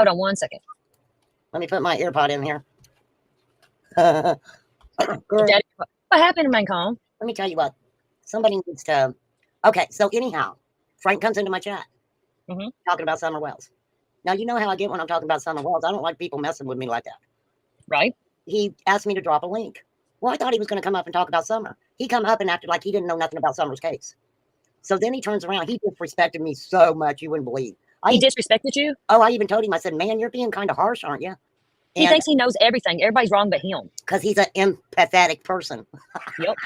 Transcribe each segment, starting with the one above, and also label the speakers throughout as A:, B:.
A: Hold on 1 second.
B: Let me put my earpod in here.
A: Daddy, what happened, Mancom?
B: Let me tell you what. Somebody needs to. Okay, so anyhow, Frank comes into my chat talking about Summer Wells. Now, you know how I get when I'm talking about Summer Wells. I don't like people messing with me like that.
A: Right.
B: He asked me to drop a link. Well, I thought he was going to come up and talk about Summer. He come up and acted like he didn't know nothing about Summer's case. So then he turns around. He disrespected me so much you wouldn't believe.
A: He disrespected you?
B: Oh, I even told him, I said, man, you're being kind of harsh, aren't you?
A: He thinks he knows everything. Everybody's wrong but him.
B: Because he's an empathetic person.
A: Yep.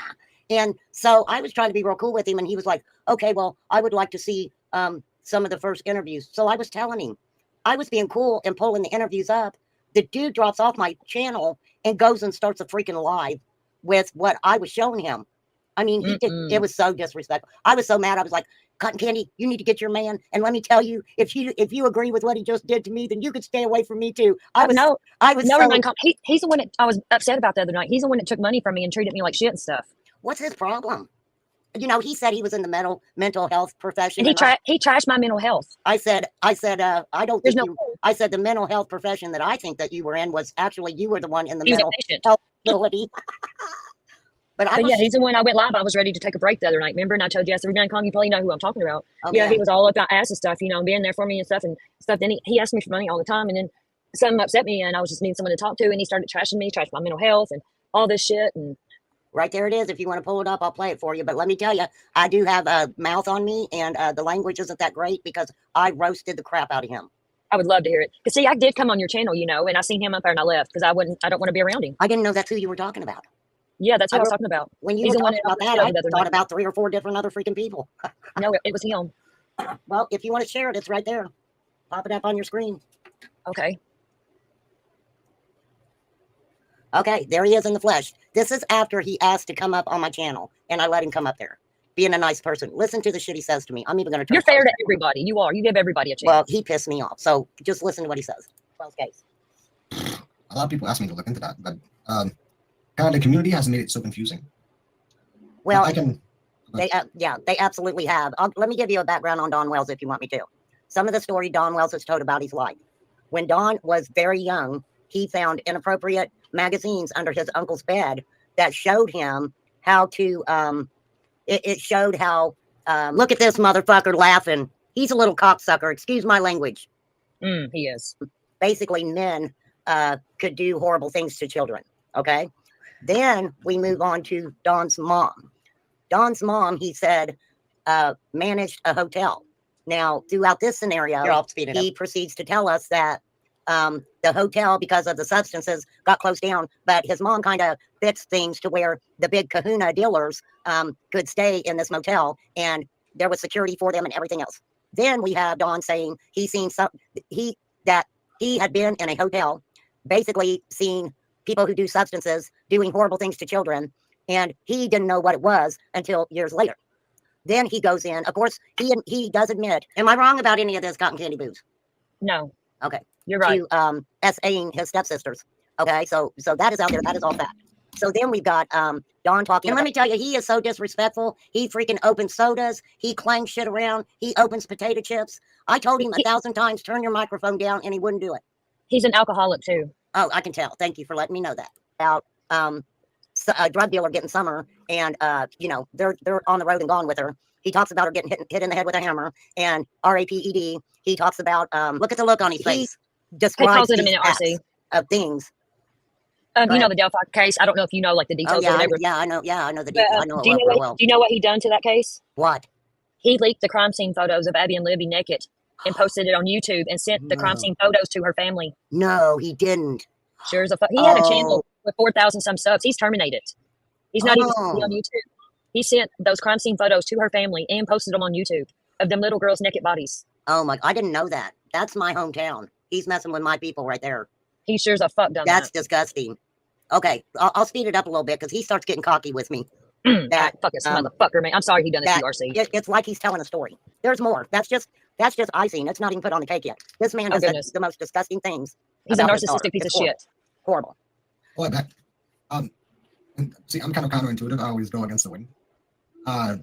B: And so I was trying to be real cool with him. And he was like, okay, well, I would like to see some of the first interviews. So I was telling him, I was being cool and pulling the interviews up. The dude drops off my channel and goes and starts a freaking live with what I was showing him. I mean, he did, it was so disrespectful. I was so mad. I was like, Cotton Candy, you need to get your man. And let me tell you, if you agree with what he just did to me, then you could stay away from me too. He's
A: the one that I was upset about the other night. He's the one that took money from me and treated me like shit and stuff.
B: What's his problem? You know, he said he was in the mental health profession.
A: And he trashed my mental health.
B: I said, I don't think I said the mental health profession that I think that you were in was actually, you were the one in the mental health facility. But yeah,
A: he's the one I went live. I was ready to take a break the other night. Remember? And I told you, I said, you probably know who I'm talking about. Yeah, he was all about ass and stuff, being there for me and stuff. Then he asked me for money all the time. And then something upset me and I was just needing someone to talk to. And he started trashing me, trashed my mental health and all this shit. And
B: right there it is. If you want to pull it up, I'll play it for you. But let me tell you, I do have a mouth on me and the language isn't that great because I roasted the crap out of him.
A: I would love to hear it. Because see, I did come on your channel, and I seen him up there and I left because I don't want to be around him.
B: I didn't know that's who you were talking about.
A: Yeah, that's what I was talking about.
B: When you were talking about that, I thought about 3 or 4 different other freaking people.
A: No, it was him.
B: Well, if you want to share it, it's right there. Pop it up on your screen.
A: Okay.
B: Okay, there he is in the flesh. This is after he asked to come up on my channel, and I let him come up there. Being a nice person. Listen to the shit he says to me. I'm even going to turn.
A: You're fair to everybody. You are. You give everybody a chance.
B: Well, he pissed me off. So just listen to what he says. Case.
C: A lot of people ask me to look into that, but kind of the community has made it so confusing.
B: Well, they absolutely have. Let me give you a background on Don Wells if you want me to. Some of the story Don Wells has told about his life. When Don was very young, he found inappropriate magazines under his uncle's bed that showed him how to, it showed how, look at this motherfucker laughing. He's a little cocksucker. Excuse my language.
A: He is.
B: Basically, men could do horrible things to children. Okay. Then we move on to Don's mom. Don's mom, he said, managed a hotel. Now, throughout this scenario, he proceeds to tell us that the hotel, because of the substances, got closed down. But his mom kind of fixed things to where the big kahuna dealers could stay in this motel, and there was security for them and everything else. Then we have Don saying he had been in a hotel, basically seeing people who do substances doing horrible things to children, and he didn't know what it was until years later. Then he goes in. Of course, he does admit. Am I wrong about any of this, Cotton Candy Booze?
A: No.
B: Okay.
A: You're right.
B: To S.A.ing his stepsisters. Okay, so that is out there. That is all fact. So then we've got Don talking. And let me tell you, he is so disrespectful. He freaking opens sodas. He clangs shit around. He opens potato chips. I told him 1,000 times, turn your microphone down, and he wouldn't do it.
A: He's an alcoholic too.
B: Oh, I can tell. Thank you for letting me know that. About a drug dealer getting Summer, and they're on the road and gone with her. He talks about her getting hit in the head with a hammer, and RAPED. He talks about look at the look on his face. Describes these acts of things.
A: You know the Delphi case. I don't know if you know like the details.
B: Oh, yeah, or whatever. I know the details. I know it well.
A: Do you know what he done to that case?
B: What?
A: He leaked the crime scene photos of Abby and Libby naked and posted it on YouTube and sent the crime scene photos to her family.
B: No, he didn't.
A: Sure as a fuck. He had a channel with 4,000 some subs. He's terminated. He's not even on YouTube. He sent those crime scene photos to her family and posted them on YouTube of them little girls' naked bodies.
B: Oh my! I didn't know that. That's my hometown. He's messing with my people right there.
A: He sure as a fuck done
B: That's disgusting. Okay, I'll speed it up a little bit because he starts getting cocky with me.
A: That fucking motherfucker, man. I'm sorry he done this to RC.
B: It's like he's telling a story. There's more. That's just icing. It's not even put on the cake yet. This man does the most disgusting things.
A: He's a narcissistic piece of shit.
B: Horrible.
C: Well, see, I'm kind of counterintuitive. I always go against the wind.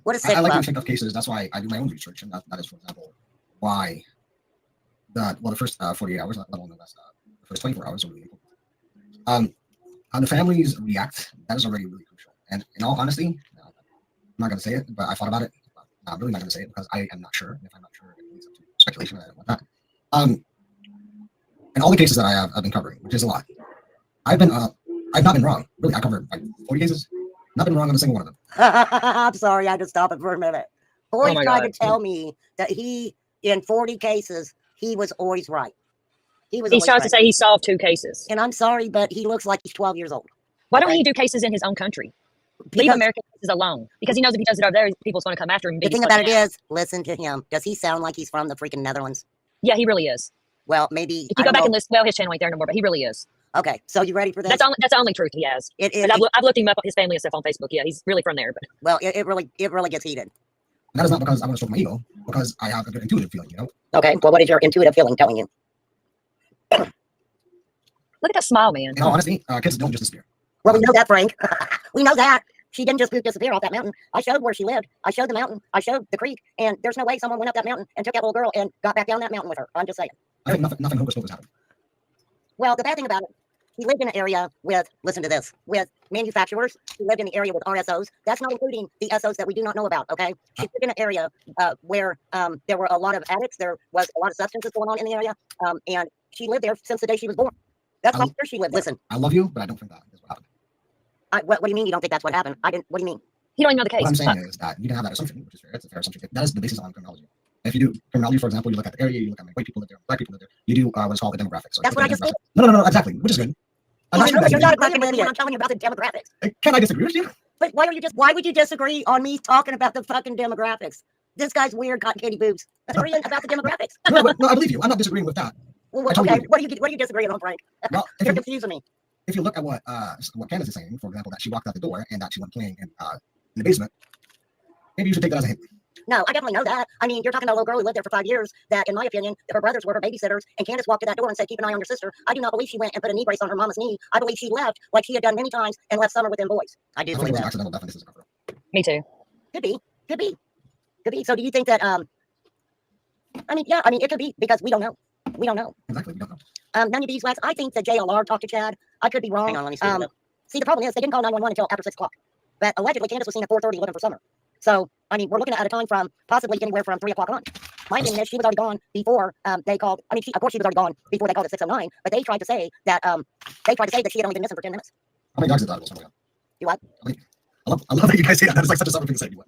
B: What is
C: I like to check off cases. That's why I do my own research, and that is, for example, why the first 48 hours, let alone the first 24 hours are really important. How the families react, that is already really crucial. And in all honesty, I'm not going to say it, but I thought about it. I'm really not going to say it because I am not sure. And if I'm not sure, it leads up to speculation and whatnot. In all the cases that I've been covering, which is a lot, I've not been wrong. Really, I covered like 40 cases. Not been wrong on a single one of them.
B: I'm sorry, I had to stop it for a minute. Boy tried to tell
A: God.
B: me that in 40 cases, he was always right.
A: He tries to say he solved 2 cases.
B: And I'm sorry, but he looks like he's 12 years old.
A: Why don't he do cases in his own country? Leave American cases alone. Because he knows if he does it over there, people's going to come after him.
B: The thing about it is, listen to him. Does he sound like he's from the freaking Netherlands?
A: Yeah, he really is.
B: Well, maybe.
A: If you go back and listen, well, his channel ain't there no more, but he really is.
B: Okay, so you ready for this?
A: That's the only truth he has. I've looked him up, his family and stuff on Facebook. Yeah, he's really from there. But
B: well, it really gets heated.
C: And that is not because I want to stroke my ego, because I have a good intuitive feeling, you know?
B: Okay, well, what is your intuitive feeling telling you?
A: Look at that smile, man.
C: In all honesty, kids don't just disappear.
B: Well, we know that, Frank. We know that. She didn't just disappear off that mountain. I showed where she lived. I showed the mountain. I showed the creek. And there's no way someone went up that mountain and took that little girl and got back down that mountain with her. I'm just saying.
C: I think nothing hocus pocus happened.
B: Well, the bad thing about it, he lived in an area with, listen to this, with manufacturers. He lived in the area with RSOs. That's not including the SOs that we do not know about, okay? She lived in an area where there were a lot of addicts. There was a lot of substances going on in the area. And she lived there since the day she was born. That's how she lived. Listen.
C: I love you, but I don't think that is what happened.
B: What do you mean you don't think that's what happened? What do you mean?
A: You don't even know the case.
C: What I'm saying is that you can have that assumption, which is fair. It's a fair assumption. That is the basis on criminology. If you do criminology, for example, you look at the area, you look at white people live there, black people live there. You do what is called the demographics.
B: That's what I just did.
C: No, exactly, which is good.
B: You're not a graphic idiot. I'm telling you about the demographics.
C: Can I disagree with you?
B: But why would you disagree on me talking about the fucking demographics? This guy's weird, cotton candy boobs. Disagreeing about the demographics.
C: No, I believe you. I'm not disagreeing with that.
B: Well, okay, what are you disagreeing on, Frank?
C: Well,
B: you're confusing me.
C: If you look at what Candace is saying, for example, that she walked out the door and that she went playing in the basement, maybe you should take that as a hint.
B: No, I definitely know that. I mean, you're talking about a little girl who lived there for 5 years that, in my opinion, her brothers were her babysitters, and Candace walked to that door and said, keep an eye on your sister. I do not believe she went and put a knee brace on her mama's knee. I believe she left like she had done many times and left Summer with them boys. I do believe that.
C: Accidental death, and this is a cover.
A: Me too.
B: Could be. So do you think that, it could be, because we don't know. We don't know.
C: Exactly, we don't know.
B: None of these wax. I think the JLR talked to Chad. I could be wrong. Hang on, let me see. See, the problem is they didn't call 911 until after 6 o'clock. But allegedly, Candace was seen at 4:30 looking for Summer. So, I mean, we're looking at a time from possibly anywhere from 3 o'clock on. My opinion is she was already gone before they called. I mean, of course she was already gone before they called at 6:09. But they tried to say that she had only been missing for 10 minutes.
C: How many dogs did that was?
B: You what?
C: I love that you guys say that. That is like such a summer thing to say. You what?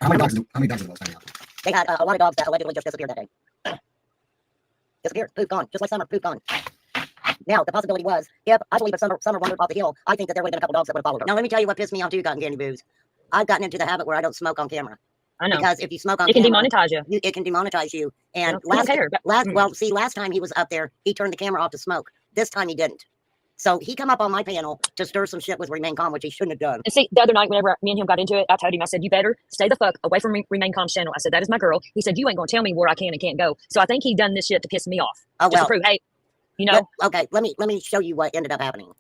C: How many dogs did those hang out?
B: They had a lot of dogs that allegedly just disappeared that day. Disappeared, poof, gone, just like Summer, poof, gone. Now, the possibility was, if Summer wandered off the hill, I think that there would have been a couple dogs that would have followed her. Now, let me tell you what pissed me off too, Cotton Candy Boobs. I've gotten into the habit where I don't smoke on camera.
A: I know.
B: Because if you smoke on
A: camera,
B: it
A: can demonetize you.
B: It can demonetize you. And
A: well,
B: last time he was up there, he turned the camera off to smoke. This time he didn't. So he come up on my panel to stir some shit with Remain Calm, which he shouldn't have done.
A: And see, the other night, whenever me and him got into it, I told him, I said, you better stay the fuck away from Remain Calm's channel. I said, that is my girl. He said, you ain't going to tell me where I can and can't go. So I think he done this shit to piss me off.
B: Oh,
A: just to prove, hey, you know.
B: Okay, let me show you what ended up happening.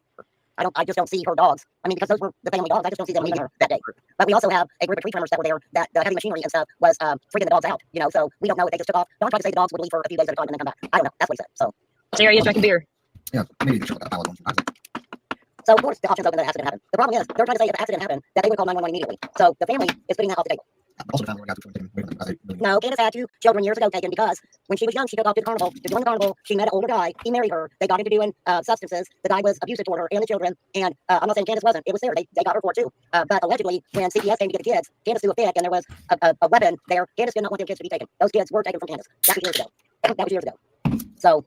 B: I just don't see her dogs. I mean, because those were the family dogs. I just don't see them leaving her that day. But we also have a group of tree trimmers that were there, that the heavy machinery and stuff was freaking the dogs out, you know, so we don't know if they just took off. Don tried to say the dogs would leave for a few days at a time and then come back. I don't know. That's what he said. So
A: there he is drinking beer.
C: Yeah, maybe they should look at that.
B: So, of course, the option's open that an accident happened. The problem is, they're trying to say if an accident happened, that they would call 911 immediately. So, the family is putting that off the table.
C: Also, the family got to taken away from them.
B: No, Candace had 2 children years ago taken because when she was young, she took off to the carnival. To join the carnival, she met an older guy. He married her. They got into doing substances. The guy was abusive toward her and the children. And I'm not saying Candace wasn't. It was Sarah. They got her for it too. But allegedly, when CPS came to get the kids, Candace threw a fit and there was a weapon there. Candace did not want their kids to be taken. Those kids were taken from Candace. That was years ago. That was years ago. So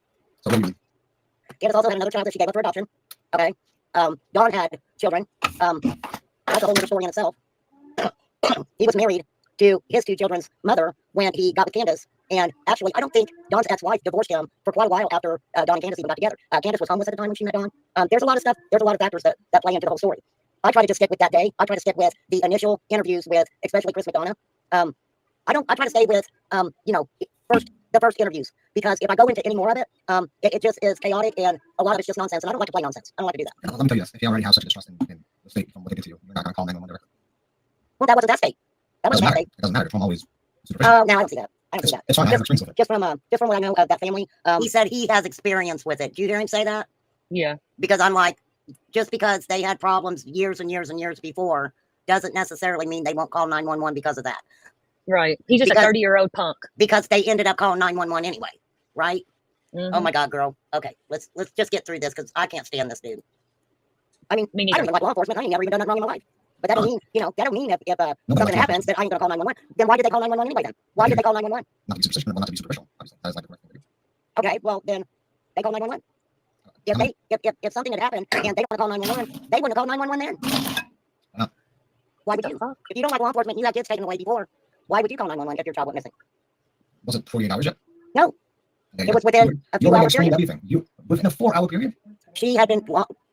B: Candace also had another child that she gave up for adoption. Okay. Don had children. That's a whole other story in itself. He was married to his 2 children's mother when he got with Candace. And actually, I don't think Don's ex-wife divorced him for quite a while after Don and Candace even got together. Candace was homeless at the time when she met Don. There's a lot of stuff. There's a lot of factors that play into the whole story. I try to just stick with that day. I try to stick with the initial interviews with, especially Chris McDonough. I try to stay with, the first interviews, because if I go into any more of it, it just is chaotic and a lot of it's just nonsense. And I don't like to play nonsense. I don't like to do that.
C: Yeah, let me tell you this: if you already have such a distrust in the state from what they did to you, you're not going to call 911 directly.
B: Well, that wasn't that state. That wasn't that state.
C: It doesn't matter. I'm always.
B: Oh, no, I don't see that. I don't see that.
C: It's fine. I have experience with it.
B: Just from what I know of that family, he said he has experience with it. Do you hear him say that?
A: Yeah.
B: Because I'm like, just because they had problems years and years and years before doesn't necessarily mean they won't call 911 because of that.
A: Right. He's just a 30-year-old punk.
B: Because they ended up calling 911 anyway, right?
A: Mm-hmm.
B: Oh my God, girl. Okay, let's just get through this because I can't stand this dude. I mean,
A: Me
B: I
A: neither.
B: don't even like law enforcement. I ain't never even done nothing wrong in my life. But that don't mean, that don't mean if something happens that I ain't gonna call 911. Then why did they call 911 anyway then? Why did they call 911?
C: Not to be superficial. Well, not to be superficial. Obviously, that is like the correct thing to do.
B: Okay, well then they call 911. If something had happened and they don't want to call 911, they wouldn't have called 911 then. Why would you? If you don't like law enforcement, you have kids taken away before. Why would you call 911 if your child went missing?
C: Was it 48 hours yet?
B: No. It was within a few hours period.
C: Everything. Within a 4-hour period?
B: She had been,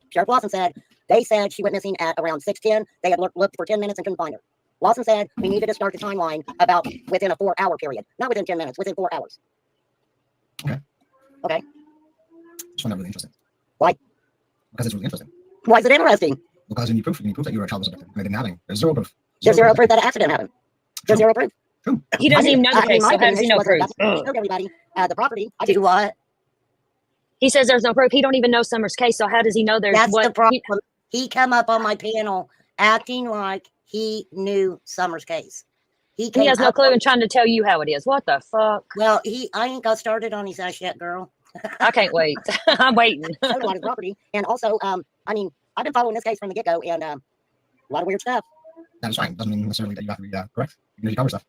B: Sheriff Lawson said, they said she went missing at around 6:10. They had looked for 10 minutes and couldn't find her. Lawson said we needed to start the timeline about within a 4-hour period. Not within 10 minutes, within 4 hours.
C: Okay.
B: Okay.
C: Just found that really interesting.
B: Why?
C: Because it's really interesting.
B: Why is it interesting?
C: Because you need proof that your child was a victim. They didn't have any. There's zero proof.
B: There's zero proof that an accident happened. There's zero proof.
C: True.
A: He doesn't even know the case, so how does he know proof?
B: Showed everybody the property. I do what?
A: He says there's no proof. He don't even know Summer's case, so how does he know there's
B: That's
A: what?
B: the problem. He come up on my panel acting like he knew Summer's case.
A: He has no clue and trying to tell you how it is. What the fuck?
B: Well, I ain't got started on his ass yet, girl.
A: I can't wait. I'm waiting.
B: Showed a lot of property, and also, I mean, I've been following this case from the get-go, and a lot of weird stuff.
C: That's fine. Doesn't mean necessarily that you have to be correct. You can cover stuff.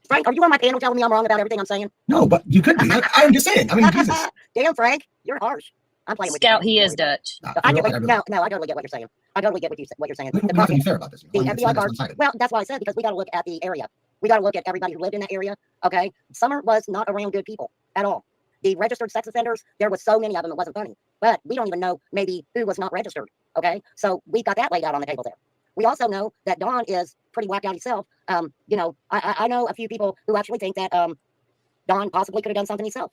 B: Frank, are you on my panel telling me I'm wrong about everything I'm saying?
C: No, but you could be. I'm just saying. I mean, Jesus.
B: Damn, Frank, you're harsh. I'm playing with
A: Scout,
B: you.
A: he is Dutch.
B: I totally get what you're saying. I totally get what you're saying.
C: We have to be fair about this.
B: The FBI guard. Well, that's why I said because we got to look at the area. We got to look at everybody who lived in that area. Okay, Summer was not around good people at all. The registered sex offenders, there was so many of them, it wasn't funny. But we don't even know maybe who was not registered. Okay, so we got that laid out on the table there. We also know that Don is pretty whacked out himself. I know a few people who actually think that Don possibly could have done something himself.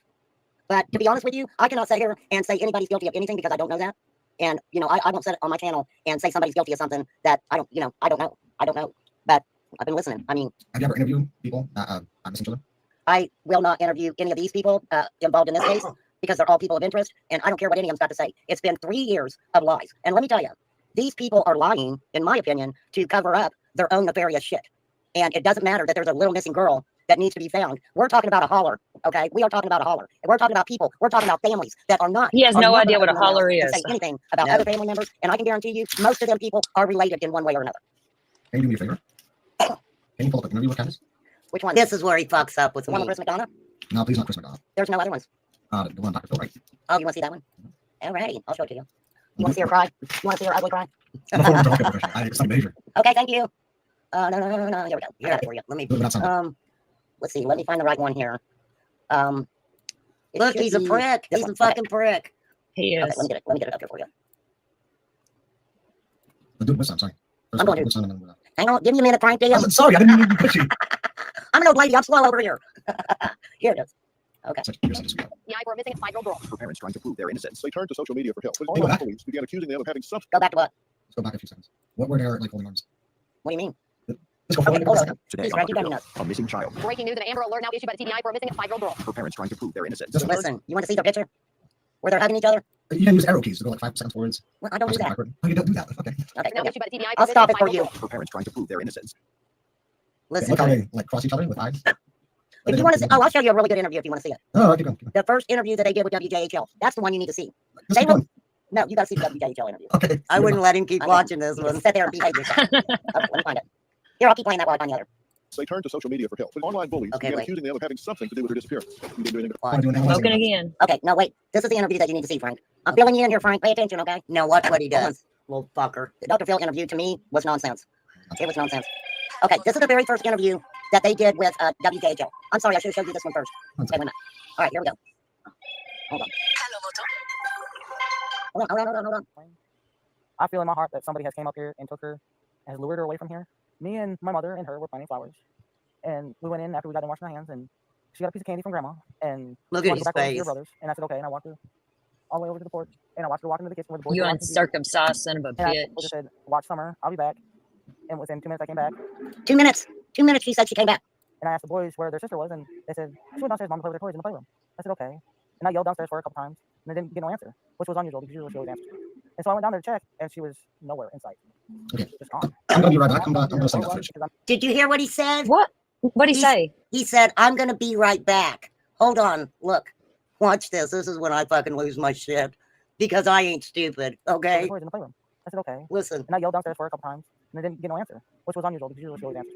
B: But to be honest with you, I cannot sit here and say anybody's guilty of anything because I don't know that. And, I won't sit on my channel and say somebody's guilty of something that I don't know. I don't know. But I've been listening. I mean,
C: have you ever interviewed people that are missing children?
B: I will not interview any of these people involved in this case because they're all people of interest. And I don't care what any of them's got to say. It's been 3 years of lies. And let me tell you, these people are lying, in my opinion, to cover up their own nefarious shit. And it doesn't matter that there's a little missing girl that needs to be found. We're talking about a holler, okay? We are talking about a holler. And we're talking about people. We're talking about families that are not.
A: He has no idea what a holler is.
B: Say anything about other family members. And I can guarantee you, most of them people are related in one way or another.
C: Can you do me a favor? Can you pull up an interview with Candace?
B: Which one? This is where he fucks up with one with Chris McDonough?
C: No, please not Chris McDonough.
B: There's no other ones.
C: The one Dr. Phil, right?
B: Oh, you want to see that one? All righty, I'll show it to you. You want to see her cry? You want to see her ugly cry?
C: It's not major.
B: Okay, thank you. No. Here we go. I got it for you. Let me. Let's see. Let me find the right one here. Look, he's a prick. He's a fucking prick.
A: He is.
B: Okay, let me get it up here for you.
C: Do it this time, sorry.
B: I'm going to. Hang on, give me a minute, Frank.
C: I'm sorry, I didn't mean to be pushy.
B: I'm an old lady. I'm slow over here. Here it is. Okay.
D: For a missing 5-year-old girl.
E: For parents trying to prove their innocence, they turned to social media for help.
C: Go back.
E: Police began accusing them of having substance.
B: Go back to what?
C: Let's go back a few seconds. What were they like holding arms?
B: What do you mean?
C: Let's go forward.
B: Hold on.
E: Today,
B: Please,
E: on
B: Frank, you
E: Dr.
B: don't
E: Phil, a missing child.
D: Breaking news: an Amber Alert now issued by the TBI for a missing 5-year-old girl.
E: For parents trying to prove their innocence.
B: Listen, you want to see their picture? Where they're hugging each other?
C: You can use arrow keys to go like 5 seconds forwards.
B: Well, I don't do that.
C: Oh, you don't do that. Okay.
B: Okay.
D: Now issued by the TBI
B: I'll stop it for you.
E: For parents trying to prove their innocence.
B: Listen.
C: Look how they like cross each other with eyes.
B: If you want to see, I'll show you a really good interview if you want to see it.
C: Oh, keep going.
B: The first interview that they did with WJHL. That's the one you need to see.
C: Just keep going.
B: No, you got to see the WJHL interview.
C: Okay.
B: I wouldn't let him keep watching this one. Sit there and behave yourself. Okay, let me find it. Here, I'll keep playing that while I find the other.
E: They turned to social media for help. Online bullies began accusing them of having something to do with her disappearance. You didn't do anything.
A: Smoking again.
B: Okay, no, wait. This is the interview that you need to see, Frank. I'm filling you in here, Frank. Pay attention, okay? No, watch what he does. Little fucker. The Dr. Phil interview to me was nonsense. It was nonsense. Okay, this is the very first interview that they did with WJHL. I'm sorry, I should have showed you this one first. Okay, wait a minute. All right, here we go. Hold on. Hold on.
F: I feel in my heart that somebody has came up here and took her and has lured her away from here. Me and my mother and her were planting flowers. And we went in after we got done washing our hands, and she got a piece of candy from Grandma. And
B: look at his face.
F: Your brothers. And I said, okay. And I walked her all the way over to the porch. And I watched her walk into the kitchen where the boys
A: You
F: were
A: uncircumcised son of a bitch.
F: I said, watch Summer. I'll be back. And within 2 minutes, I came back.
B: 2 minutes. 2 minutes, she said she came back.
F: And I asked the boys where their sister was, and they said, she went downstairs, mom, to play with her toys in the playroom. I said, okay. And I yelled downstairs for her a couple times, and I didn't get no answer, which was unusual because usually she always answers. And so I went down there to check, and she was nowhere in sight.
C: Okay.
F: Just gone.
C: I'm gonna be right back. I'm gonna send that footage.
B: Did you hear what he said?
A: What? What'd he say?
B: He said, I'm going to be right back. Hold on. Look, watch this. This is when I fucking lose my shit because I ain't stupid. Okay.
F: Toys in the playroom. I said, okay.
B: Listen.
F: And I yelled downstairs for her a couple times, and I didn't get no answer, which was unusual because usually she always answers.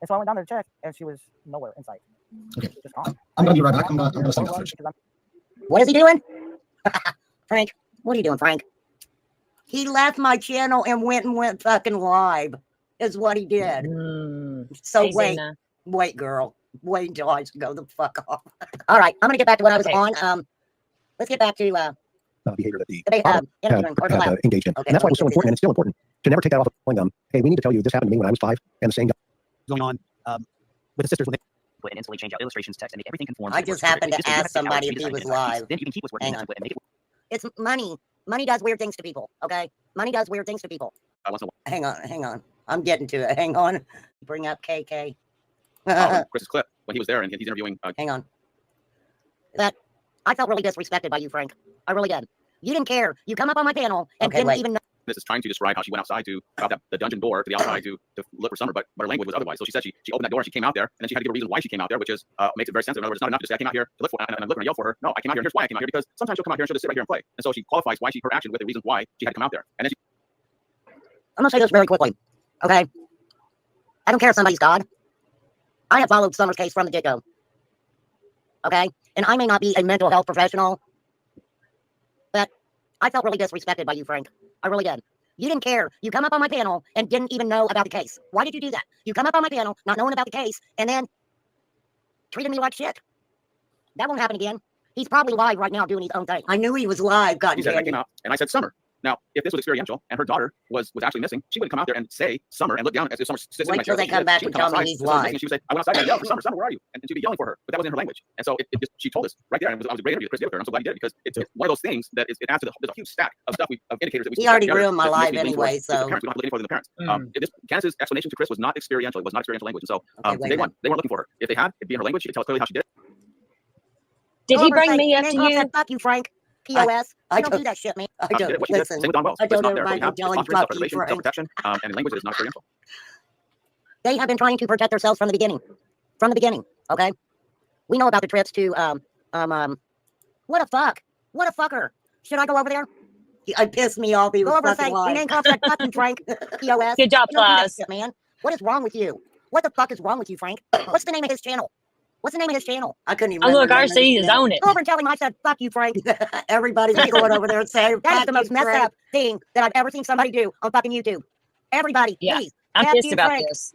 F: And so I went down there to check, and she was nowhere in sight.
C: Okay.
F: Just gone.
C: I'm gonna be right back. I'm gonna send that footage.
B: What is he doing? Frank, what are you doing, Frank? He left my channel and went fucking live, is what he did. So wait, girl. Wait until I go the fuck off. All right, I'm gonna get back to what I was on. Let's get back to
G: behavior that the
B: had
G: engaged in.
B: Okay,
G: And that's why it was so important, and it's still important, to never take that off of telling them, hey, we need to tell you this happened to me when I was 5, and the same going on with the sisters when they
H: and instantly change out illustrations, text, and make everything conform.
B: I just happened to ask somebody if he was live.
H: Then you can keep what's working and make it.
B: It's money. Money does weird things to people, okay? Money does weird things to people. Hang on. I'm getting to it. Hang on. Bring up KK.
I: Chris's clip when he was there and he's interviewing.
B: Hang on. I felt really disrespected by you, Frank. I really did. You didn't care. You come up on my panel and didn't even know.
I: This is trying to describe how she went outside to the dungeon door to the outside to look for Summer, but her language was otherwise. So she said she opened that door and she came out there, and then she had to give a reason why she came out there, which is makes it very sensitive. In other words, it's not enough to say I came out here to look for and I'm looking and yell for her. No, I came out here. Here's why I came out here, because sometimes she'll come out here and she'll just sit right here and play. And so she qualifies her action with the reasons why she had to come out there. And then
B: I'm gonna say this very quickly, okay? I don't care if somebody's God. I have followed Summer's case from the get-go, okay? And I may not be a mental health professional, but I felt really disrespected by you, Frank. I really did. You didn't care. You come up on my panel and didn't even know about the case. Why did you do that? You come up on my panel not knowing about the case and then treated me like shit. That won't happen again. He's probably live right now doing his own thing. I knew he was live.
I: he said, I came out and I said Summer. Now, if this was experiential and her daughter was actually missing, she wouldn't come out there and say Summer and look down as if Summer sits in my chair.
B: Wait till they come back and tell me he's live.
I: And she would say, I went outside and yelled for Summer. Summer, where are you? And she'd be yelling for her, but that wasn't her language. And so she told us right there, and I was a great interview with Chris Gilbert, and I'm so glad he did it, because it's one of those things that it adds to there's a huge stack of stuff of indicators that we.
B: He already ruined my life anyway, so.
I: We don't have to look any further than the parents. Candace's explanation to Chris was not experiential. It was not experiential language, and so they weren't looking for her. If they had, it'd be in her language. She could tell us clearly how she did it.
A: Did he bring me up to you?
B: Fuck you, Frank. POS. I don't do that shit, man. I don't. Listen, I don't everybody telling fuck you, Frank.
I: Protection, and language is not experiential.
B: They have been trying to protect themselves from the beginning. From the beginning, okay? We know about the trips to, what a fuck. What a fucker. Should I go over there? I pissed me off. He was go over and say, your name calls like fucking Frank. POS.
A: Good job, class.
B: Man. What is wrong with you? What the fuck is wrong with you, Frank? What's the name of his channel? What's the name of his channel? I couldn't even remember.
A: Oh, look, RC is on it.
B: Go over and tell him I said, fuck you, Frank. Everybody's going over there and saying, that is the most messed up thing that I've ever seen somebody do on fucking YouTube. Everybody, please.
A: I'm pissed about this.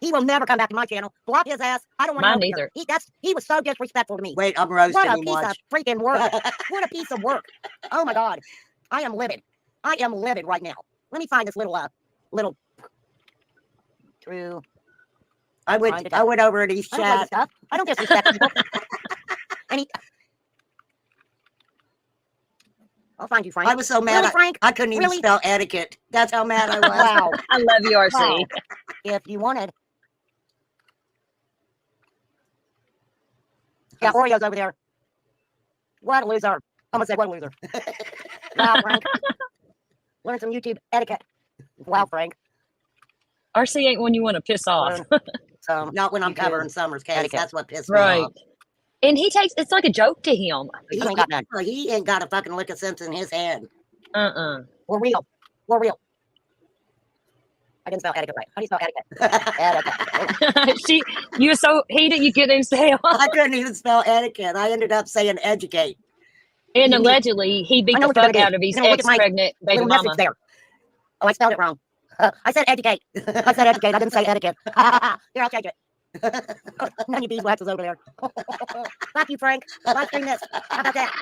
B: He will never come back to my channel. Block his ass. I don't want to know.
A: Mine either.
B: He was so disrespectful to me.
J: Wait, I'm roasting him.
B: What a piece of freaking work. What a piece of work. Oh, my God. I am livid. I am livid right now. Let me find this little true. I went over to his chat. I don't disrespect people. I'll find you, Frank.
J: I was so mad.
B: Really, Frank?
J: I couldn't even spell etiquette. That's how mad I was.
B: Wow.
A: I love you, RC.
B: Wow. If you wanted. Yeah, Oreo's over there. What a loser. I'm going to say, what a loser. Wow, Frank. Learn some YouTube etiquette. Wow, Frank.
A: RC ain't one you want to piss off.
B: So, not when I'm covering Summer's case.
A: Etiquette.
B: That's what pissed me off.
A: And it's like a joke to him.
B: He ain't got a fucking lick of sense in his head.
A: We're
B: real. We're real. I didn't spell etiquette right. How do you spell etiquette?
A: You were so heated you couldn't even say it.
B: I couldn't even spell etiquette. I ended up saying educate.
A: And allegedly, he beat the fuck out of his ex-pregnant baby mama.
B: There. Oh, I spelled it wrong. I said educate. I said educate. I didn't say etiquette. Here, I'll change it. None of you beeswax is over there. Fuck you, Frank. Live stream this. How about that?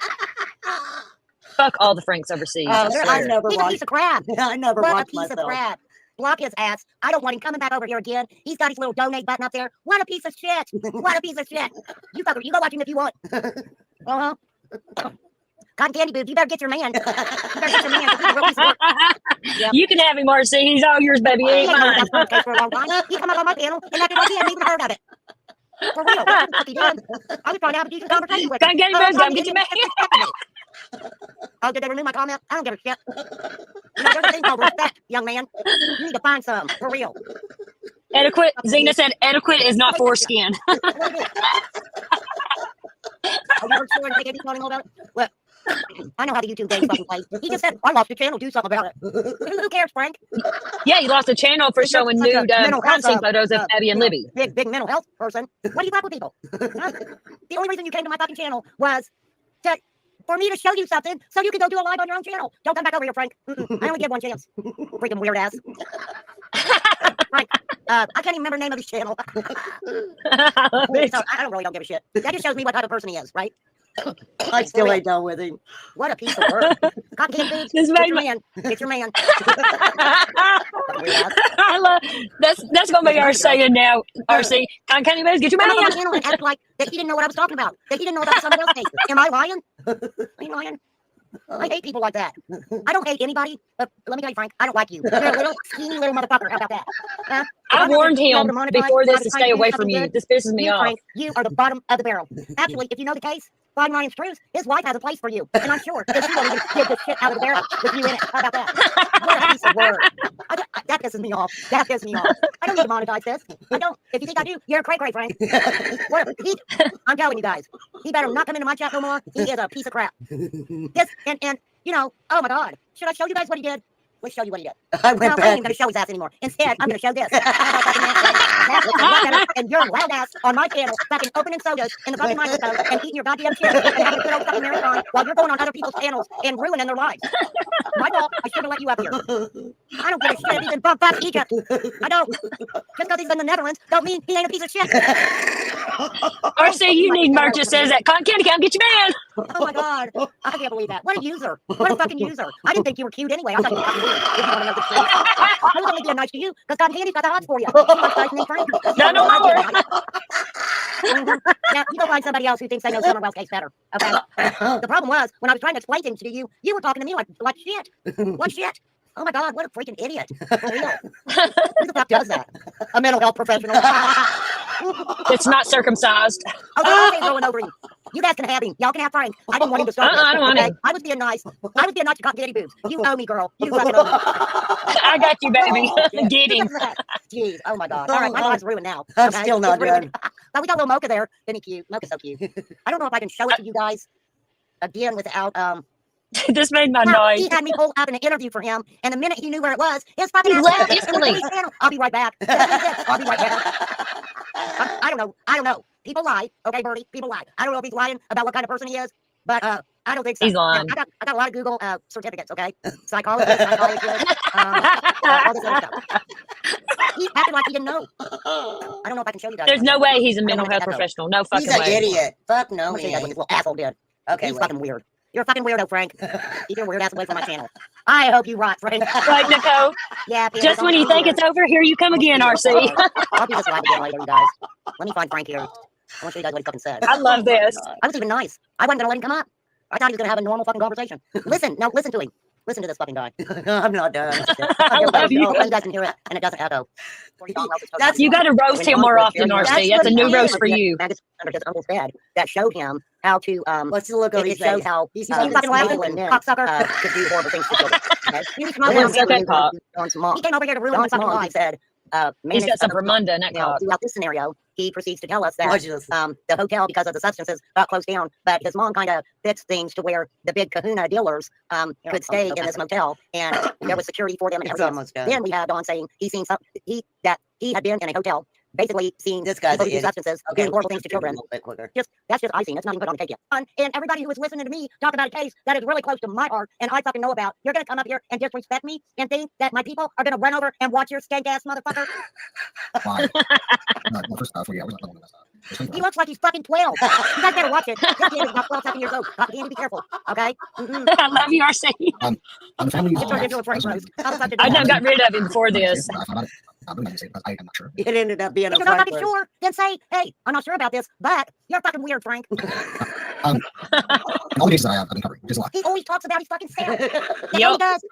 A: Fuck all the Franks overseas.
B: I never He's a piece of crap.
J: I never watched
B: myself. What a piece of crap. Block his ass. I don't want him coming back over here again. He's got his little donate button up there. What a piece of shit. What a piece of shit. You go watch him if you want. Uh-huh. Cotton candy boob, you better get your man.
A: You can have him, RC. He's all yours, baby. He ain't mine.
B: He come up on my panel and acted like he hadn't even heard of it. For real. What the fuck he did? I was trying to have a decent conversation with him.
A: Can't get him,
B: Oh,
A: come get your man.
B: oh, did they remove my comment? I don't give a shit. You know, there's a thing called respect, young man. You need to find some. For real.
A: Etiquette. Zena said etiquette is not foreskin.
B: Have you heard stories like Eddie telling all about it? Look, I know how the YouTube game fucking plays. He just said, I lost the channel, do something about it. Who cares, Frank?
A: Yeah, he lost a channel for showing
B: such a
A: nude
B: mental health,
A: dancing photos of Abby and
B: you know,
A: Libby.
B: Big mental health person. What do you fuck with people? Huh? The only reason you came to my fucking channel was for me to show you something so you can go do a live on your own channel. Don't come back over here, Frank. I only give one chance. Freaking weird ass. Frank, I can't even remember the name of his channel. So I don't give a shit. That just shows me what type of person he is, right?
J: I still ain't done with him.
B: What a piece of work. Cotton candy boots.
A: This
B: Get
A: made
B: your
A: my-
B: man. Get your man.
A: I love that's gonna be our saying now. RC, Cotton Candy Boots, get your
B: I'm
A: man.
B: on my channel and act like that he didn't know what I was talking about. That he didn't know about somebody else. Am I lying? Are you lying? I hate people like that. I don't hate anybody, but let me tell you, Frank, I don't like you. You're a little skinny little motherfucker. How about that?
A: I warned him before this to stay away from you. This pisses me off.
B: Frank, you are the bottom of the barrel. Actually, if you know the case, Fine Ryan's truth, his wife has a place for you. And I'm sure that she won't even give the shit out of the barrel with you in it. How about that? What a piece of work. That pisses me off. That pisses me off. I don't need to monetize this. I don't. If you think I do, you're a cray-cray, Frank. I'm telling you guys, he better not come into my chat no more. He is a piece of crap. This, and you know, oh my God. Should I show you guys what he did? Let's show you what he did.
J: I went
B: I
J: back.
B: ain't even going to show his ass anymore. Instead, I'm going to show this. And your wild ass on my channel, fucking opening sodas in the fucking microphone and eating your goddamn chips and having a good old fucking marathon while you're going on other people's channels and ruining their lives. My fault. I should have let you up here. I don't give a shit if he's in bumfuck Egypt. I don't. Just because he's in the Netherlands don't mean he ain't a piece of shit.
A: RC, you need merch that says that Cotton Candy, come get your man.
B: Oh my God. I can't believe that. What a user. What a fucking user. I didn't think you were cute anyway. I thought you were fucking weird. If you want to know the truth. I was only being nice to you because Cotton Candy's got the odds for you.
A: Not no more.
B: Now, you go find somebody else who thinks they know Summer Wells case better. Okay? The problem was, when I was trying to explain things to you, you were talking to me like shit. What shit? Oh my God, what a freaking idiot. For real. Who the fuck does that? A mental health professional.
A: It's not circumcised.
B: Oh, they're all rolling over him. You guys can have him. Y'all can have Frank. I didn't want him to start.
A: I don't want him.
B: I was being nice. I was being nice to Cotton Candy Boobs. You owe me, girl. You fucking owe me.
A: I got you, baby. Get him.
B: Jeez, oh my God. All right, my life's ruined now.
J: I'm still not done.
B: But we got little Mocha there. Isn't he cute? Mocha's so cute. I don't know if I can show it to you guys again without
A: This made my
B: He
A: night.
B: had me pull up in an interview for him, and the minute he knew where it was, his fucking
A: He
B: ass
A: left
B: left.
A: instantly.
B: I'll be right back. I'll be right back. I don't know. I don't know. People lie. Okay, Bertie. People lie. I don't know if he's lying about what kind of person he is, but I don't think so.
A: He's lying.
B: I got a lot of Google certificates. Okay, psychologist, psychologist, all this other stuff. He acted like he didn't know. I don't know if I can show you guys.
A: There's no way he's a mental
B: know
A: health
B: what that
A: professional. No fucking
J: He's an
A: way.
J: idiot. Fuck no,
B: I'm gonna show you
J: he
B: guys what
J: ain't.
B: this little asshole did.
J: Okay,
B: He's
J: wait.
B: fucking weird. You're a fucking weirdo, Frank. Keep your weird ass away from my channel. I hope you rot, Frank.
A: Right, Nicole?
B: Yeah.
A: Just when you think it's over, here you come again, RC.
B: I'll do this live again later, you guys. Let me find Frank here. I want to show you guys what he fucking said.
A: I love this.
B: I was even nice. I wasn't gonna let him come up. I thought he was gonna have a normal fucking conversation. Listen to him. Listen to this fucking guy.
J: I'm not done.
A: I love you.
B: You guys can hear it, and it doesn't echo.
A: You got to roast him more often, RC. That's a new roast for you.
B: Under his uncle's bed that showed him how to
J: Let's look at
B: it
J: his
B: shows
J: face.
B: how
J: He's
B: you
J: fucking
B: fucking laughing,
J: smiling then.
B: cocksucker, could do horrible things to children. Okay? You come over
A: What's
B: here
A: that
B: and
A: cop?
B: he came over here to ruin my fucking life. He said,
A: He's got some Vermunda in that
B: now,
A: cop.
B: throughout this scenario, he proceeds to tell us that
J: Watch this.
B: the hotel, because of the substances, got closed down. But his mom kind of fixed things to where the big kahuna dealers could stay in this motel, and there was security for them and
J: It's
B: everything.
J: almost done.
B: Then we had Don saying he seen he had been in a hotel, basically seeing
J: This guy's
B: people
J: an
B: do
J: idiot.
B: substances,
J: Okay,
B: doing horrible things to children.
J: A little bit quicker.
B: That's just icing. That's not even put on the cake yet. And everybody who is listening to me talk about a case that is really close to my heart and I fucking know about, you're gonna come up here and disrespect me and think that my people are gonna run over and watch your skank ass motherfucker.
C: Why? No, well, first off, yeah, I was not the one that messed up. It was 24
B: He looks like he's fucking 12. You guys better watch it. This kid is about 12 fucking years old. Candy, be careful, okay?
A: I love you, RC.
C: on the family.
B: It turned into a Frank roast. How the fuck did
A: I
B: that
A: done
B: happen?
A: got rid of him before this.
C: I thought about it. I'm not gonna say it because I'm not sure.
J: It ended up being
B: If
J: a
B: you're not
J: Frank
B: fucking
J: roast.
B: sure, then say, hey, I'm not sure about this, but you're fucking weird, Frank.
C: In all the cases I've been covering, which is a lot.
B: He always talks about his fucking self. That's
A: Yep.
B: what he does.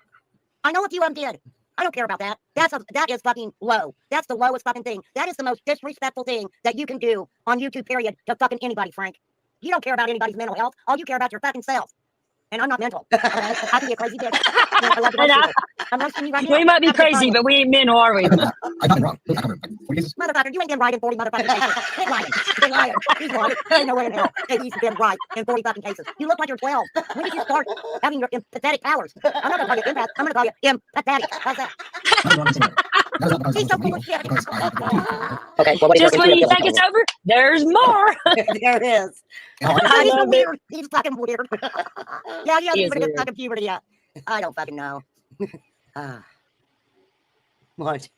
B: I know if you did. I don't care about that. That is fucking low. That's the lowest fucking thing. That is the most disrespectful thing that you can do on YouTube, period, to fucking anybody, Frank. You don't care about anybody's mental health. All you care about your fucking self. And I'm not mental. Okay? I can be a crazy bitch. I love to people. I'm roasting you right now.
A: We might be crazy, but we ain't men, are we?
C: I got it wrong. I covered like 40 cases.
B: Motherfucker, you ain't been right in 40 motherfucking cases. Quit lying. You've been lying. He's lying. Ain't no way in hell. Hey, he's been right in 40 fucking cases. You look like you're 12. When did you start having your empathetic powers? I'm not going to call you empath. I'm going to call you empathetic. How's that? He's so full of shit. Okay, well,
A: just when you think it's over, there's more.
B: There it is. He's so weird. He's fucking weird. Yeah, he's weird. Fucking puberty. Yeah. I don't fucking know.
J: What?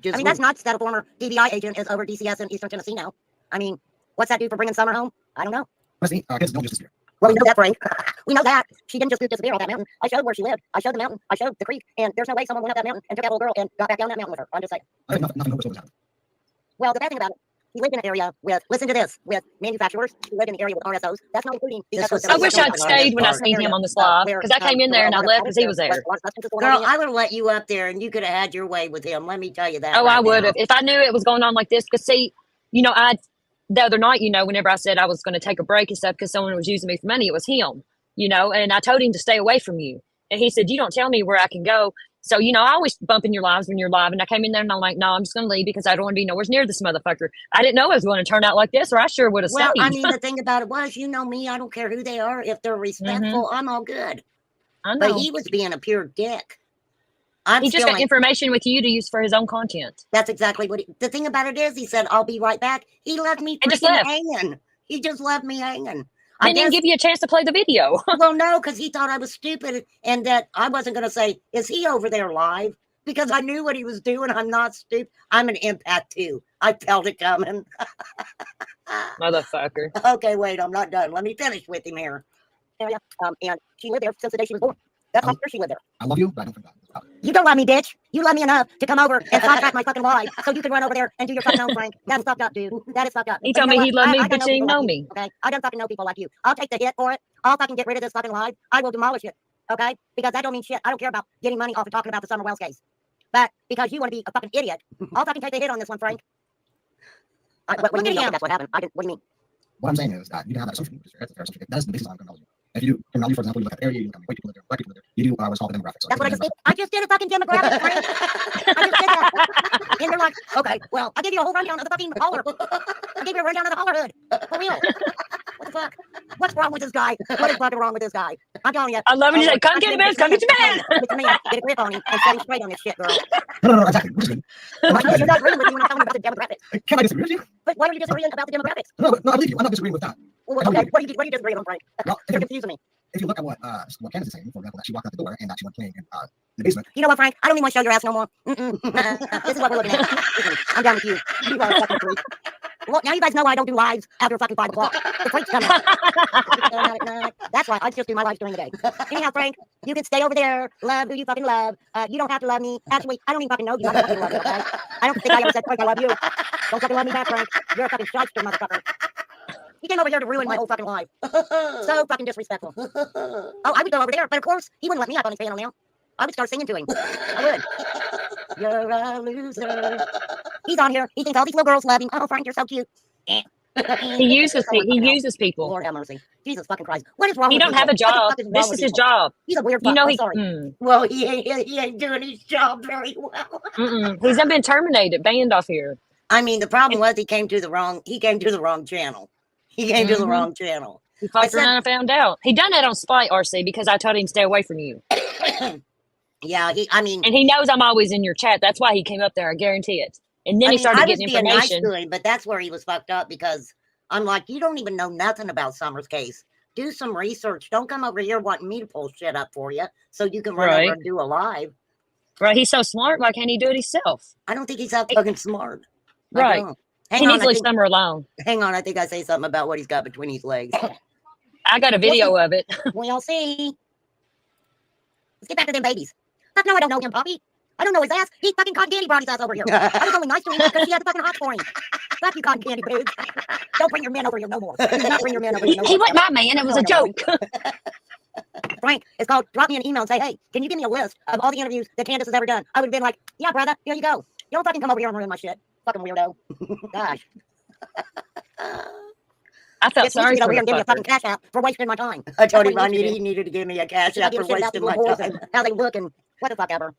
B: I mean, that's nuts that a former DBI agent is over DCS in Eastern Tennessee now. I mean, what's that do for bringing Summer home? I don't know.
C: Honestly, kids don't just disappear.
B: Well, we know that, Frank. We know that. She didn't just disappear on that mountain. I showed where she lived. I showed the mountain. I showed the creek. And there's no way someone went up that mountain and took that little girl and got back down that mountain with her. I'm just saying.
C: I think nothing hopeless was happening.
B: Well, the bad thing about it, he lived in an area with, listen to this, with manufacturers. He lived in an area with RSOs. That's not including the
A: I wish I'd stayed when I seen him on the live, because I came in there and I left because he was there.
J: Girl, I would have let you up there and you could have had your way with him. Let me tell you that.
A: Oh,
J: right
A: I would
J: now.
A: have. If I knew it was going on like this, because see, the other night, whenever I said I was going to take a break and stuff because someone was using me for money, it was him, and I told him to stay away from you. And he said, you don't tell me where I can go. So, I always bump in your lives when you're live. And I came in there and I'm like, no, I'm just going to leave because I don't want to be nowhere near this motherfucker. I didn't know it was going to turn out like this, or I sure would have
J: Well,
A: stayed.
J: I mean, the thing about it was, you know me, I don't care who they are. If they're respectful, I'm all good.
A: I know.
J: But he was being a pure dick.
A: He just got information with you to use for his own content.
J: That's exactly what the thing about it is. He said, I'll be right back. He left me hanging. He just left me hanging.
A: I didn't give you a chance to play the video.
J: Well, no, because he thought I was stupid and that I wasn't going to say, is he over there live? Because I knew what he was doing. I'm not stupid. I'm an empath too. I felt it coming.
A: Motherfucker.
J: Okay, wait, I'm not done. Let me finish with him here.
B: And she lived there since the day she was born. That's how sure she lived there.
C: I love you, but I don't forget.
B: You don't love me, bitch. You love me enough to come over and sidetrack my fucking life so you can run over there and do your fucking own, Frank. That is fucked up, dude. That is fucked up.
A: He told me he loved me, but you didn't know me.
B: Okay? I don't fucking know people like you. I'll take the hit for it. I'll fucking get rid of this fucking live. I will demolish it. Okay? Because that don't mean shit. I don't care about getting money off of talking about the Summer Wells case. But because you want to be a fucking idiot, I'll fucking take the hit on this one, Frank. What do you mean? That's what happened. What do you mean?
C: What I'm saying is that you can have that assumption. That is the basis of criminology. If you do criminology, for example, you look at the area, you look at white people live there, black people live there. You do what's called the demographics. So
B: that's what I just did. I just did a fucking demographic, Frank. I just did that. And they're like, okay, well, I'll give you a whole rundown of the fucking holler. I'll give you a rundown of the holler hood. For real. What the fuck? What's wrong with this guy? What is fucking wrong with this guy? I'm telling you.
A: I love when you say, come get him, man. Come get your man.
B: Get your man. Get a grip on him and set him straight on this shit, girl.
C: No, exactly. Which is good.
B: You're not agreeing with me when I'm telling you about the demographics.
C: Can I disagree with you?
B: But why are you disagreeing about the demographics?
C: No, I believe you. I'm not disagreeing with that.
B: Well, okay, what are you disagreeing on, Frank?
C: Well,
B: you're confusing me.
C: If you look at what Candace is saying, for example, that she walked out the door and that she went playing in the basement.
B: You know what, Frank? I don't even want to show your ass no more. This is what we're looking at. I'm down with you. You are a fucking freak. Well, now you guys know why I don't do lives after fucking 5 o'clock. The freak's coming. That's why I just do my lives during the day. Anyhow, Frank, you can stay over there, love who you fucking love. You don't have to love me. Actually, I don't even fucking know you. I don't fucking love you, okay? I don't think I ever said, Frank, I love you. Don't fucking love me back, Frank. You're a fucking shyster, motherfucker. He came over here to ruin my whole fucking life. So fucking disrespectful. Oh, I would go over there, but of course, he wouldn't let me up on his panel now. I would start singing to him. I would. You're a loser. He's on here. He thinks all these little girls love him. Oh, Frank, you're so cute.
A: He uses people.
B: Lord have mercy. Jesus fucking Christ. What is wrong
A: with him? He don't have a job. This is his job.
B: He's a weird fuck.
J: Well, he ain't doing his job very well.
A: He's been terminated, banned off here.
J: I mean, the problem was he came to the wrong channel. He came to the wrong channel.
A: He fucked around and found out. He done that on spite, RC, because I told him to stay away from you.
J: Yeah,
A: and he knows I'm always in your chat. That's why he came up there. I guarantee it. And then he started getting information.
J: Nice to him, but that's where he was fucked up because I'm like, you don't even know nothing about Summer's case. Do some research. Don't come over here wanting me to pull shit up for you so you can run over and do a live.
A: Right. He's so smart. Why can't he do it himself?
J: I don't think he's that fucking smart.
A: Right. He needs to leave Summer alone.
J: Hang on. I think I say something about what he's got between his legs.
A: I got a video of it.
B: We'll see. Let's get back to them babies. Fuck no, I don't know him, Poppy. I don't know his ass. He fucking Cotton Candy brought his ass over here. I was only nice to him because he had the fucking hots for him. Fuck you, Cotton Candy, bitch. Don't bring your men over here no more. Do not bring your men over here no more.
A: He wasn't my man. It was a joke.
B: Frank, it's called drop me an email and say, hey, can you give me a list of all the interviews that Candace has ever done? I would have been like, yeah, brother, here you go. You don't fucking come over here and ruin my shit. Fucking weirdo. Gosh.
A: I felt sorry for
B: over here and give me a
A: fucker.
B: fucking cash app for wasting my time. I told him he needed to give me a cash app for wasting my time. How they look and what the fuck ever.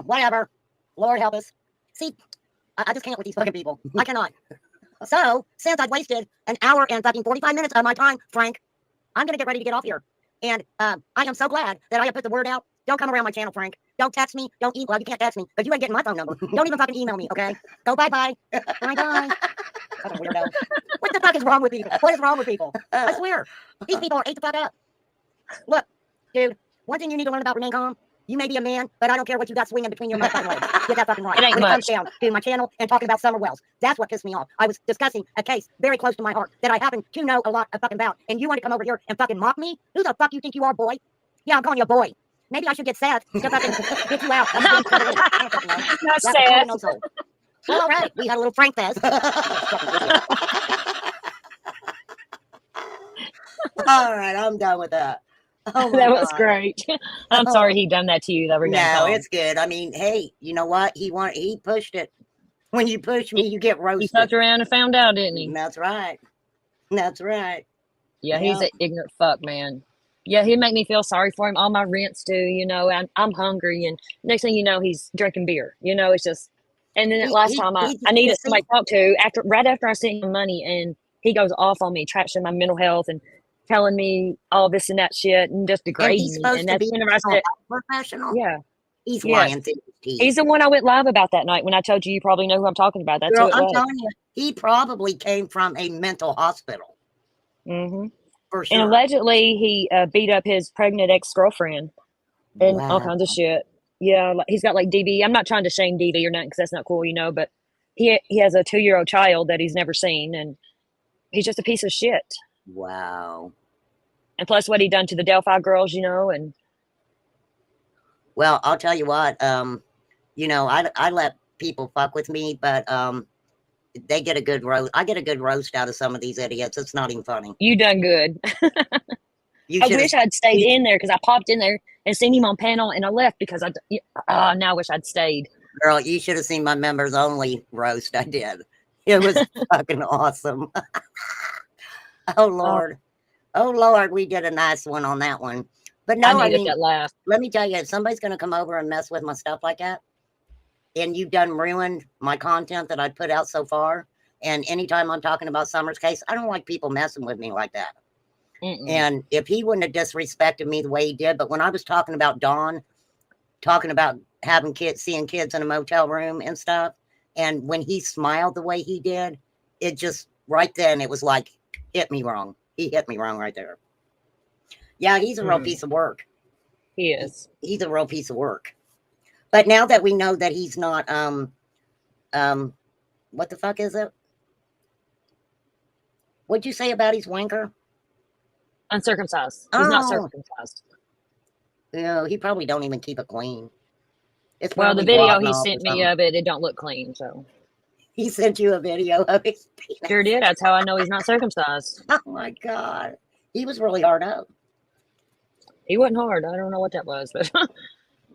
B: Whatever. Lord help us. See, I just can't with these fucking people. I cannot. So, since I've wasted an hour and fucking 45 minutes of my time, Frank, I'm going to get ready to get off here. And I am so glad that I have put the word out. Don't come around my channel, Frank. Don't text me. Don't email. Well, you can't text me because you ain't getting my phone number. Don't even fucking email me, okay? Go bye-bye. Bye-bye. Fucking weirdo. What the fuck is wrong with people? What is wrong with people? I swear. These people are ate the fuck up. Look, dude, one thing you need to learn about remain calm. You may be a man, but I don't care what you got swinging between your motherfucking legs. Get that fucking right.
A: It ain't
B: when it comes
A: much.
B: down to my channel and talking about Summer Wells, that's what pissed me off. I was discussing a case very close to my heart that I happen to know a lot of fucking about, and you want to come over here and fucking mock me? Who the fuck you think you are, boy? Yeah, I'm calling you a boy. Maybe I should get Seth to fucking get you out.
A: Not Seth.
B: Well, all right, we had a little Frank fest. All right, I'm done with that. Oh
A: That was
B: God.
A: great. I'm sorry he done that to you. That
B: No, it's good. I mean, hey, you know what? He pushed it. When you push me, you get
A: He
B: roasted.
A: fucked around and found out, didn't he?
B: That's right. That's right.
A: Yeah, he's an ignorant fuck, man. Yeah, he make me feel sorry for him. All my rents due, you know, I'm hungry, and next thing you know, he's drinking beer. You know, it's just. And then last time I needed somebody to talk to right after I sent him money, and he goes off on me, trash in my mental health, and telling me all this and that shit, and just degrading me. And that's when I said,
B: professional.
A: yeah,
B: He's lying through his teeth.
A: he's the one I went live about that night when I told you probably know who I'm talking about. That's
B: Girl,
A: who it
B: I'm
A: was.
B: telling you, he probably came from a mental hospital.
A: Mm-hmm.
B: For sure.
A: And allegedly, he beat up his pregnant ex-girlfriend and all kinds of shit. Yeah, he's got like DV. I'm not trying to shame DV or nothing because that's not cool, you know, but he has a 2-year-old child that he's never seen, and he's just a piece of shit.
B: Wow.
A: And plus what he done to the Delphi girls, you know, and
B: well, I'll tell you what, you know, I let people fuck with me, but they get a good roast. I get a good roast out of some of these idiots. It's not even funny.
A: You done good. I wish I'd stayed in there because I popped in there and seen him on panel, and I left because now I wish I'd stayed.
B: Girl, you should have seen my members only roast I did. It was fucking awesome. Oh Lord. Oh Lord, we did a nice one on that one. But no, I mean,
A: that laugh.
B: Let me tell you, if somebody's gonna come over and mess with my stuff like that, and you've done ruined my content that I put out so far, and anytime I'm talking about Summer's case, I don't like people messing with me like that. And if he wouldn't have disrespected me the way he did, but when I was talking about Dawn, talking about having kids, seeing kids in a motel room and stuff, and when he smiled the way he did, it just right then it was like hit me wrong. He hit me wrong right there. Yeah, he's a real piece of work.
A: He is.
B: He's a real piece of work. But now that we know that he's not what the fuck is it? What'd you say about his wanker?
A: Uncircumcised. He's not circumcised.
B: Yeah, he probably don't even keep it clean. It's
A: well, the video he sent me of it don't look clean, so.
B: He sent you a video of his penis.
A: Sure did. That's how I know he's not circumcised.
B: Oh my God. He was really hard up.
A: He wasn't hard. I don't know what that was, but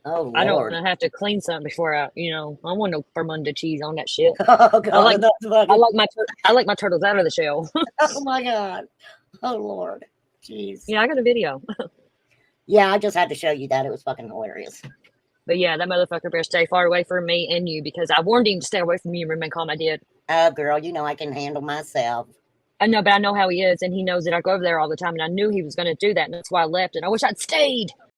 B: oh Lord.
A: I don't want to have to clean something before I want no Fermunda cheese on that shit.
B: Oh God.
A: I like my turtles out of the shell.
B: Oh my God. Oh Lord. Jeez.
A: Yeah, I got a video.
B: Yeah, I just had to show you that. It was fucking hilarious.
A: But yeah, that motherfucker better stay far away from me and you because I warned him to stay away from you and remain calm. I did.
B: Oh, girl, you know I can handle myself.
A: I know, but I know how he is, and he knows that I go over there all the time, and I knew he was going to do that, and that's why I left, and I wish I'd stayed.